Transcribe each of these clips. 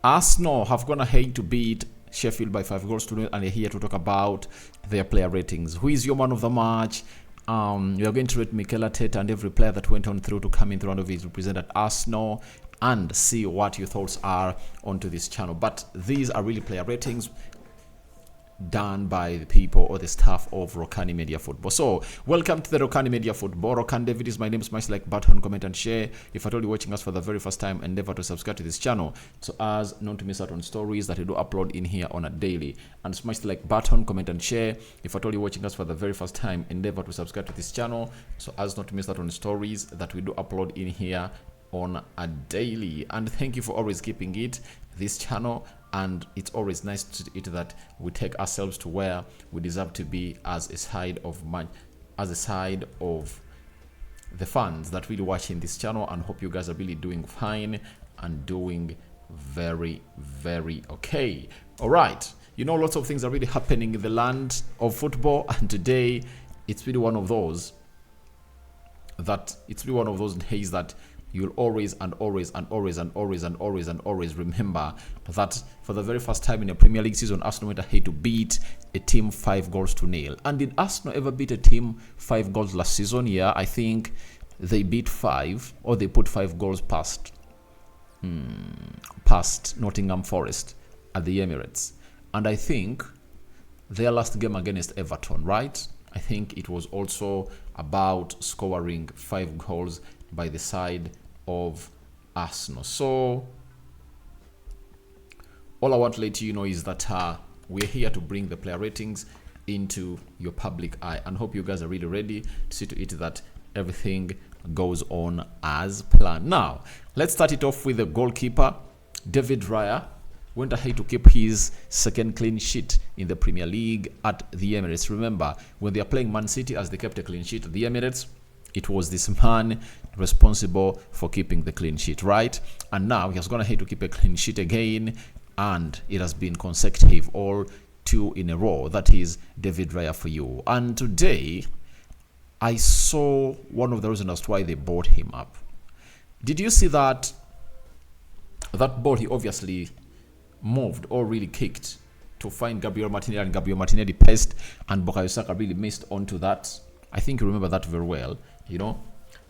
Arsenal have gone ahead to beat Sheffield by 5 goals to 0, and they're here to talk about their player ratings. Who is your man of the match? We are going to rate Nketiah and every player that went on through to come in the round of his represent at Arsenal and see what your thoughts are onto this channel. But these are really player ratings done by the people or the staff of Rokani Media Football. So, welcome to the Rokani Media Football. Rokani David is my name. Smash like button, comment and share. If at all you're watching us for the very first time, endeavor to subscribe to this channel so as not to miss out on stories that we do upload in here on a daily. And smash the like button, comment and share. If at all you're watching us for the very first time, endeavor to subscribe to this channel so as not to miss out on stories that we do upload in here on a daily. And thank you for always keeping this channel, and it's always nice to it that we take ourselves to where we deserve to be as a side of the fans that really watching this channel, and hope you guys are really doing fine and doing very okay. All right, you know, lots of things are really happening in the land of football, and today it's really one of those days that you'll always remember that for the very first time in a Premier League season, Arsenal went ahead to beat a team 5 goals to 0. And did Arsenal ever beat a team 5 goals last season? Yeah, I think they beat 5, or they put 5 goals past Nottingham Forest at the Emirates. And I think their last game against Everton, right? I think it was also about scoring 5 goals by the side of Arsenal. So all I want to let you know is that we're here to bring the player ratings into your public eye, and hope you guys are really ready to see to it that everything goes on as planned. Now let's start it off with the goalkeeper. David Raya went ahead to keep his second clean sheet in the Premier League at the Emirates. Remember, when they are playing Man City, as they kept a clean sheet at the Emirates, it was this man responsible for keeping the clean sheet, right? And now he has gone ahead to keep a clean sheet again, and it has been consecutive, all 2 in a row. That is David Raya for you. And today, I saw one of the reasons as to why they bought him up. Did you see that ball he obviously moved or really kicked to find Gabriel Martinelli, and Gabriel Martinelli passed, and Bukayo Saka really missed onto that? I think you remember that very well. You know,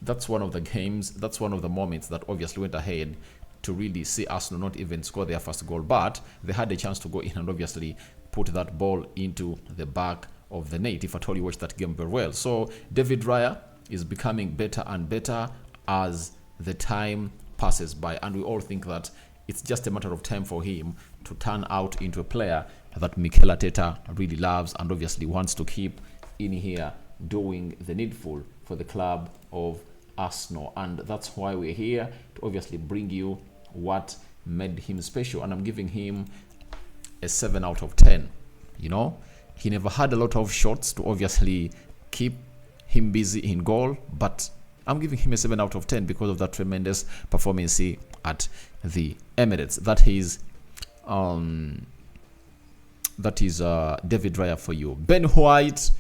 that's one of the games, that's one of the moments that obviously went ahead to really see Arsenal not even score their first goal, but they had a chance to go in and obviously put that ball into the back of the net, if at all you watched that game very well. So David Raya is becoming better and better as the time passes by, and we all think that it's just a matter of time for him to turn out into a player that Nketiah really loves and obviously wants to keep in here doing the needful for the club of Arsenal. And that's why we're here, to obviously bring you what made him special. And I'm giving him a 7 out of 10. You know, he never had a lot of shots to obviously keep him busy in goal, but I'm giving him a 7 out of 10 because of that tremendous performance at the Emirates. That is David Raya for you. Ben White,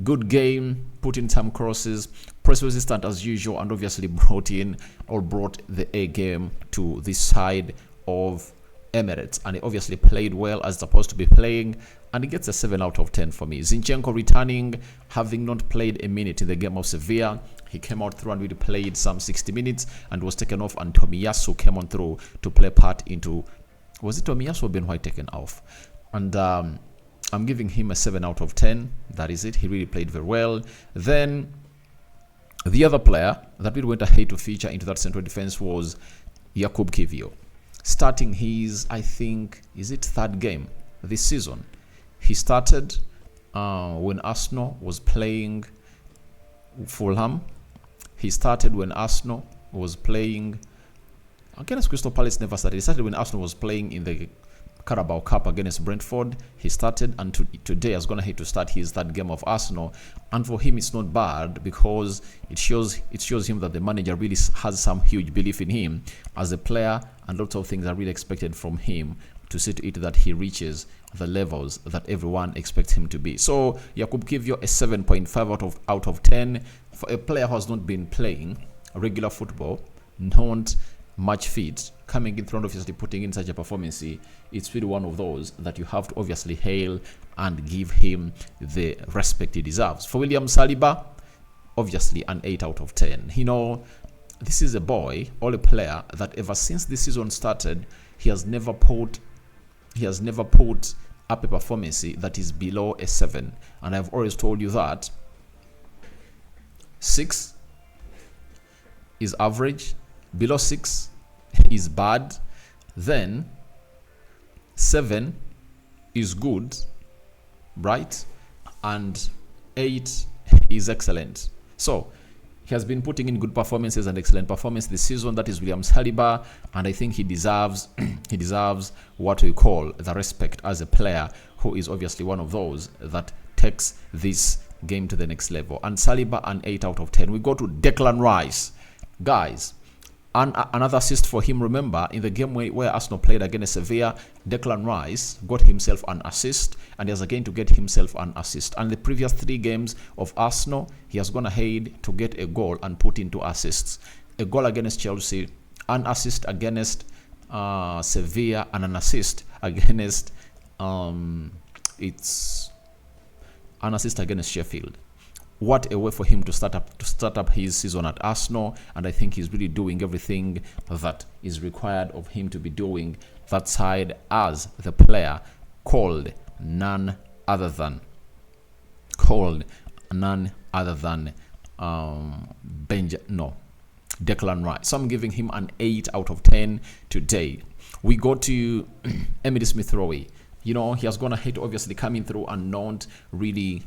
good game, put in some crosses, press resistant as usual, and obviously brought the A game to this side of Emirates, and he obviously played well as supposed to be playing, and he gets a 7 out of 10 for me. Zinchenko returning, having not played a minute in the game of Sevilla. He came out through and really played some 60 minutes and was taken off, and Tomiyasu came on through to play part into, was it Tomiyasu or Ben White taken off? And I'm giving him a 7 out of 10. That is it. He really played very well. Then the other player that we went ahead to feature into that central defense was Goalkeeper. Starting his, I think, is it 3rd game this season? He started when Arsenal was playing Fulham. He started when Arsenal was playing against Crystal Palace. Never started. He started when Arsenal was playing in the Carabao Cup against Brentford. He started, and today is going to hate to start his 3rd game of Arsenal. And for him, it's not bad because it shows him that the manager really has some huge belief in him as a player, and lots of things are really expected from him to see to it that he reaches the levels that everyone expects him to be. So Goalkeeper, a 7.5 out of 10 for a player who has not been playing regular football, not much fit, coming in front, obviously putting in such a performance, it's really one of those that you have to obviously hail and give him the respect he deserves. For William Saliba, obviously an 8 out of 10. You know, this is a boy or a player that ever since this season started, he has never put up a performance that is below a 7. And I've always told you that 6 is average, below 6 is bad, then 7 is good, right? And 8 is excellent. So he has been putting in good performances and excellent performance this season. That is William Saliba, and I think he deserves what we call the respect as a player who is obviously one of those that takes this game to the next level. And Saliba, an 8 out of 10. We go to Declan Rice, guys. And another assist for him. Remember, in the game where Arsenal played against Sevilla, Declan Rice got himself an assist, and he has again to get himself an assist. And the previous 3 games of Arsenal, he has gone ahead to get a goal and put in 2 assists. A goal against Chelsea, an assist against Sevilla, and an assist against Sheffield. What a way for him to start up his season at Arsenal, and I think he's really doing everything that is required of him to be doing that side as the player called none other than Declan Rice. So I'm giving him an 8 out of 10 today. We go to Emile Smith-Rowe. You know, he has gone ahead obviously coming through and not really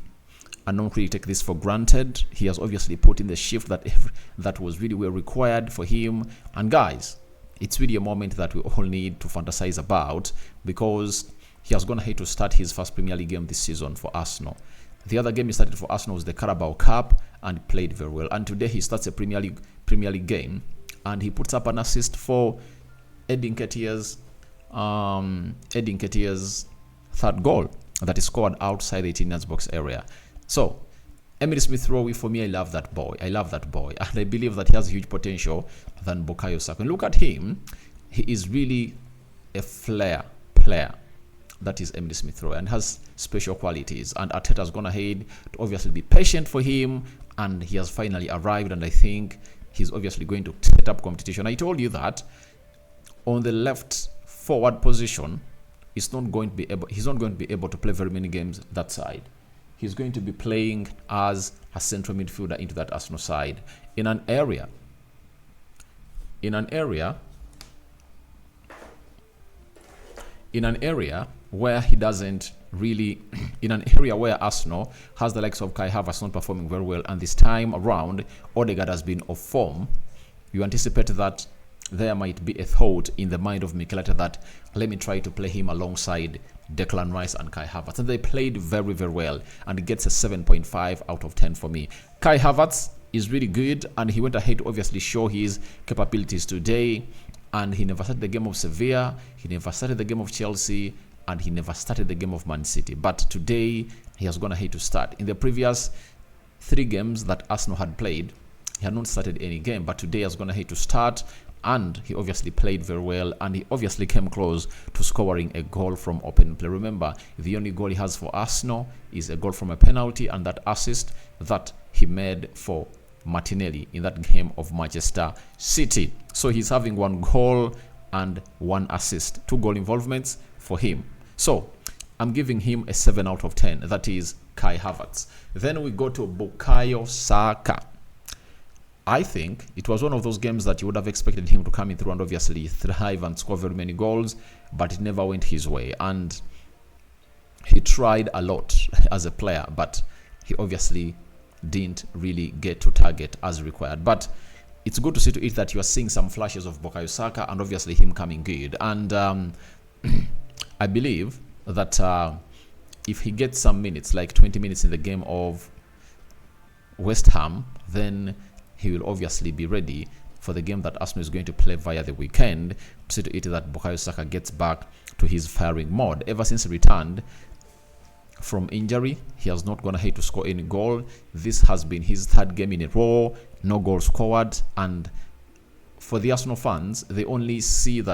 take this for granted. He has obviously put in the shift that was really well required for him. And guys, it's really a moment that we all need to fantasize about, because he has gone ahead to start his first Premier League game this season for Arsenal. The other game he started for Arsenal was the Carabao Cup, and played very well. And today he starts a Premier League game, and he puts up an assist for Eddie Nketiah's third goal that is scored outside the 18-yard box area. So, Emile Smith-Rowe, for me, I love that boy. And I believe that he has huge potential than Bukayo Saka. And look at him. He is really a flair player. That is Emile Smith-Rowe, and has special qualities. And Arteta has gone ahead to obviously be patient for him, and he has finally arrived. And I think he's obviously going to set up competition. I told you that on the left forward position, he's not going to be able to play very many games that side. He's going to be playing as a central midfielder into that Arsenal side in an area where he doesn't really, in an area where Arsenal has the likes of Kai Havertz not performing very well, and this time around Odegaard has been off form. You anticipate that there might be a thought in the mind of Mikel Arteta that let me try to play him alongside Declan Rice and Kai Havertz. And they played very, very well, and it gets a 7.5 out of 10 for me. Kai Havertz is really good, and he went ahead to obviously show his capabilities today. And he never started the game of Sevilla, he never started the game of Chelsea, and he never started the game of Man City. But today, he has gone ahead to start. In the previous 3 games that Arsenal had played, he had not started any game, but today he has gone ahead to start. And he obviously played very well, and he obviously came close to scoring a goal from open play. Remember, the only goal he has for Arsenal is a goal from a penalty, and that assist that he made for Martinelli in that game of Manchester City. So he's having 1 goal and 1 assist, 2 goal involvements for him. So I'm giving him a 7 out of 10. That is Kai Havertz. Then we go to Bukayo Saka. I think it was one of those games that you would have expected him to come in through and obviously thrive and score very many goals, but it never went his way. And he tried a lot as a player, but he obviously didn't really get to target as required. But it's good to see to it that you are seeing some flashes of Bukayo Saka, and obviously him coming good. And I believe that if he gets some minutes, like 20 minutes in the game of West Ham, then he will obviously be ready for the game that Arsenal is going to play via the weekend, to see to it that Bukayo Saka gets back to his firing mode. Ever since he returned from injury, he has not gone ahead to score any goal. This has been his 3rd game in a row, no goal scored, and for the Arsenal fans, they only see him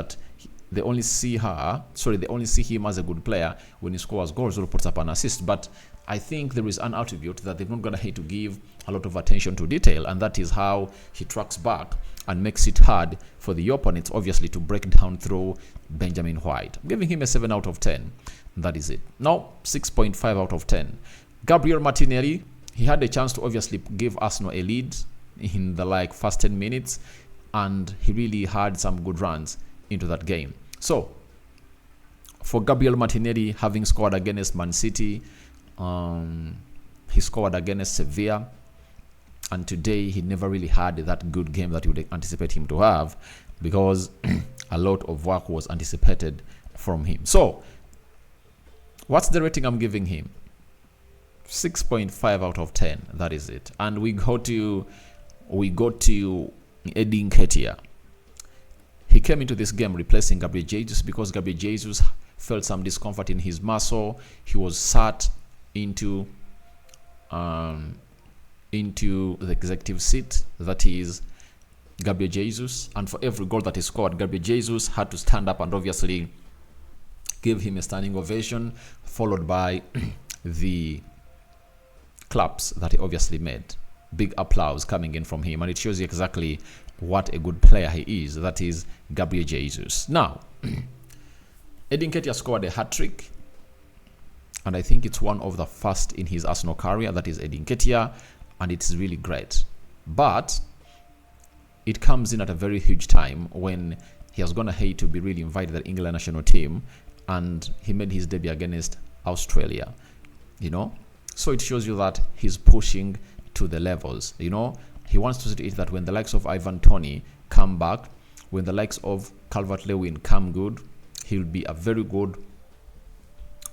as a good player when he scores goals or puts up an assist. But I think there is an attribute that they're not going to hate to give a lot of attention to detail, and that is how he tracks back and makes it hard for the opponents, obviously, to break down through Benjamin White. I'm giving him a 7 out of 10. That is it. Now, 6.5 out of 10. Gabriel Martinelli, he had a chance to obviously give Arsenal a lead in the first 10 minutes, and he really had some good runs into that game. So, for Gabriel Martinelli, having scored against Man City, he scored against Sevilla, and today he never really had that good game that you would anticipate him to have, because a lot of work was anticipated from him. So, what's the rating I'm giving him? 6.5 out of 10. That is it. And we go to Eddie Nketiah. He came into this game replacing Gabriel Jesus because Gabriel Jesus felt some discomfort in his muscle. He was sat into the executive seat, that is Gabriel Jesus, and for every goal that he scored, Gabriel Jesus had to stand up and obviously give him a standing ovation, followed by the claps that he obviously made. Big applause coming in from him, and it shows you exactly what a good player he is. That is Gabriel Jesus. Now, Eddie Nketiah scored a hat-trick, and I think it's one of the first in his Arsenal career. That is Eddie Nketiah, and it's really great. But it comes in at a very huge time when he has gone ahead to be really invited to the England national team, and he made his debut against Australia. So it shows you that he's pushing to the levels. He wants to see it that when the likes of Ivan Toney come back, when the likes of Calvert-Lewin come good, he'll be a very good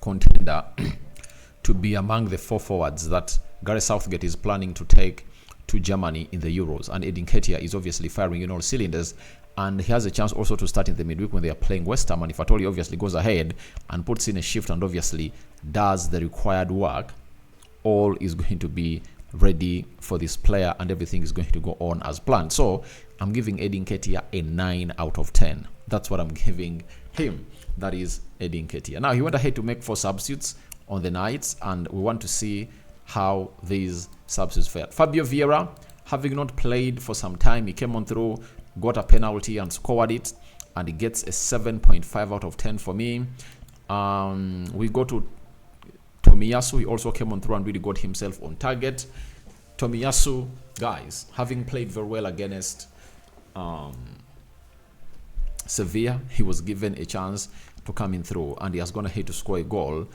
contender to be among the 4 forwards that Gareth Southgate is planning to take to Germany in the Euros. And Eddie Nketiah is obviously firing in all cylinders, and he has a chance also to start in the midweek when they are playing West Ham. And if at all he obviously goes ahead and puts in a shift and obviously does the required work, all is going to be ready for this player and everything is going to go on as planned. So I'm giving Eddie Nketiah a 9 out of 10. That's what I'm giving him. That is Eddie Nketiah. Now, he went ahead to make 4 substitutes on the nights, and we want to see how these substitutes fared. Fabio Vieira, having not played for some time, he came on through, got a penalty and scored it, and he gets a 7.5 out of 10 for me. We go to Tomiyasu. He also came on through and really got himself on target. Tomiyasu, guys, having played very well against Sevilla, he was given a chance to come in through, and he has gone ahead to score a goal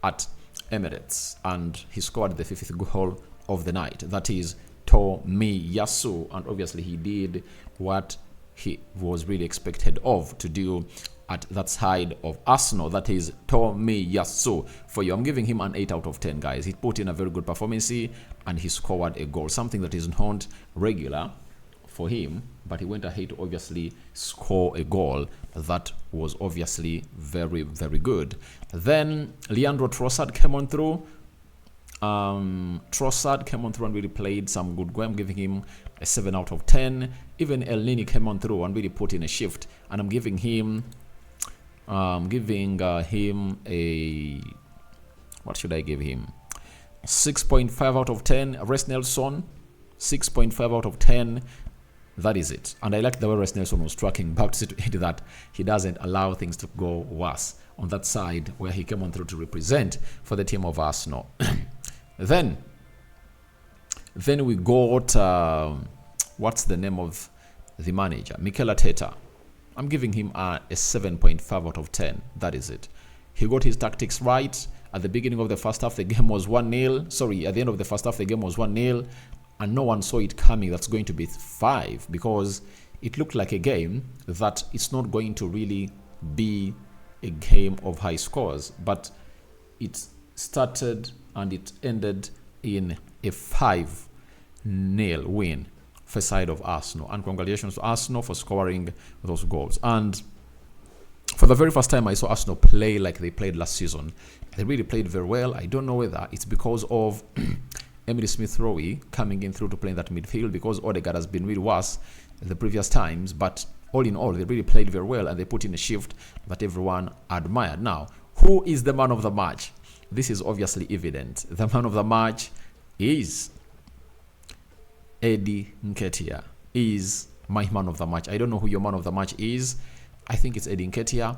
at Emirates, and he scored the 5th goal of the night. That is Tomiyasu, and obviously he did what he was really expected of to do at that side of Arsenal. That is Tomiyasu for you. I'm giving him an 8 out of 10, guys. He put in a very good performance and he scored a goal, something that is not regular for him, but he went ahead to obviously score a goal that was obviously very, very good. Then Leandro Trossard came on through. Trossard came on through and really played some good game. I'm giving him a 7 out of 10. Even El Nini came on through and really put in a shift, and I'm giving him a, what should I give him? 6.5 out of 10. Res Nelson, 6.5 out of 10. That is it. And I like the way Res Nelson was tracking back to that he doesn't allow things to go worse on that side where he came on through to represent for the team of Arsenal. Then we got, what's the name of the manager? Mikel Arteta. I'm giving him a 7.5 out of 10. That is it. He got his tactics right. At the beginning of the first half, the game was 1-0. Sorry, at the end of the first half, the game was 1-0. And no one saw it coming. That's going to be 5, because it looked like a game that it's not going to really be a game of high scores. But it started and it ended in a 5-0 win for side of Arsenal. And congratulations to Arsenal for scoring those goals. And for the very first time I saw Arsenal play like they played last season. They really played very well. I don't know whether it's because of Emily Smith-Rowe coming in through to play in that midfield, because Odegaard has been really worse the previous times, but all in all, they really played very well and they put in a shift that everyone admired. Now, who is the man of the match? This is obviously evident. The man of the match is Eddie Nketiah. Is my man of the match. I don't know who your man of the match is. I think it's Eddie Nketiah.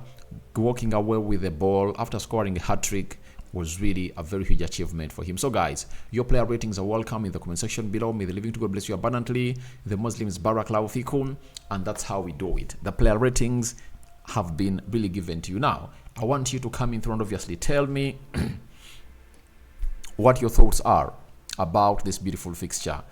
Walking away with the ball after scoring a hat-trick was really a very huge achievement for him. So guys, your player ratings are welcome in the comment section below. May the living to God bless you abundantly. The Muslims Barakallahu Fikum. And that's how we do it. The player ratings have been really given to you. Now, I want you to come in through and obviously tell me what your thoughts are about this beautiful fixture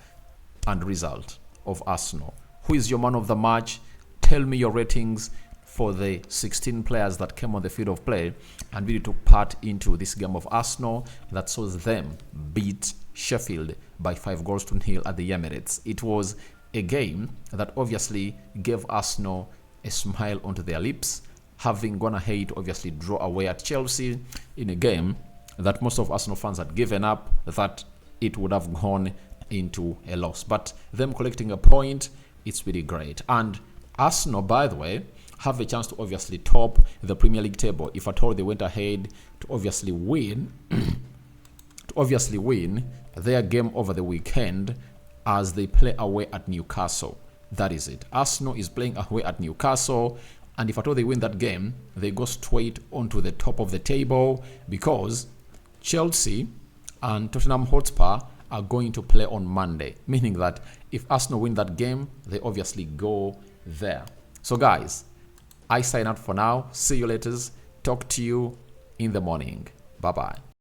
and result of Arsenal. Who is your man of the match? Tell me your ratings for the 16 players that came on the field of play and really took part into this game of Arsenal that saw them beat Sheffield by 5-0 at the Emirates. It was a game that obviously gave Arsenal a smile onto their lips, having gone ahead to obviously draw away at Chelsea in a game that most of Arsenal fans had given up, that it would have gone into a loss. But them collecting a point, it's really great. And Arsenal, by the way, have a chance to obviously top the Premier League table if at all they went ahead to obviously win their game over the weekend as they play away at Newcastle. That is it. Arsenal is playing away at Newcastle, and if at all they win that game, they go straight onto the top of the table because Chelsea and Tottenham Hotspur are going to play on Monday, meaning that if Arsenal win that game, they obviously go there. So guys, I sign out for now. See you later. Talk to you in the morning. Bye-bye.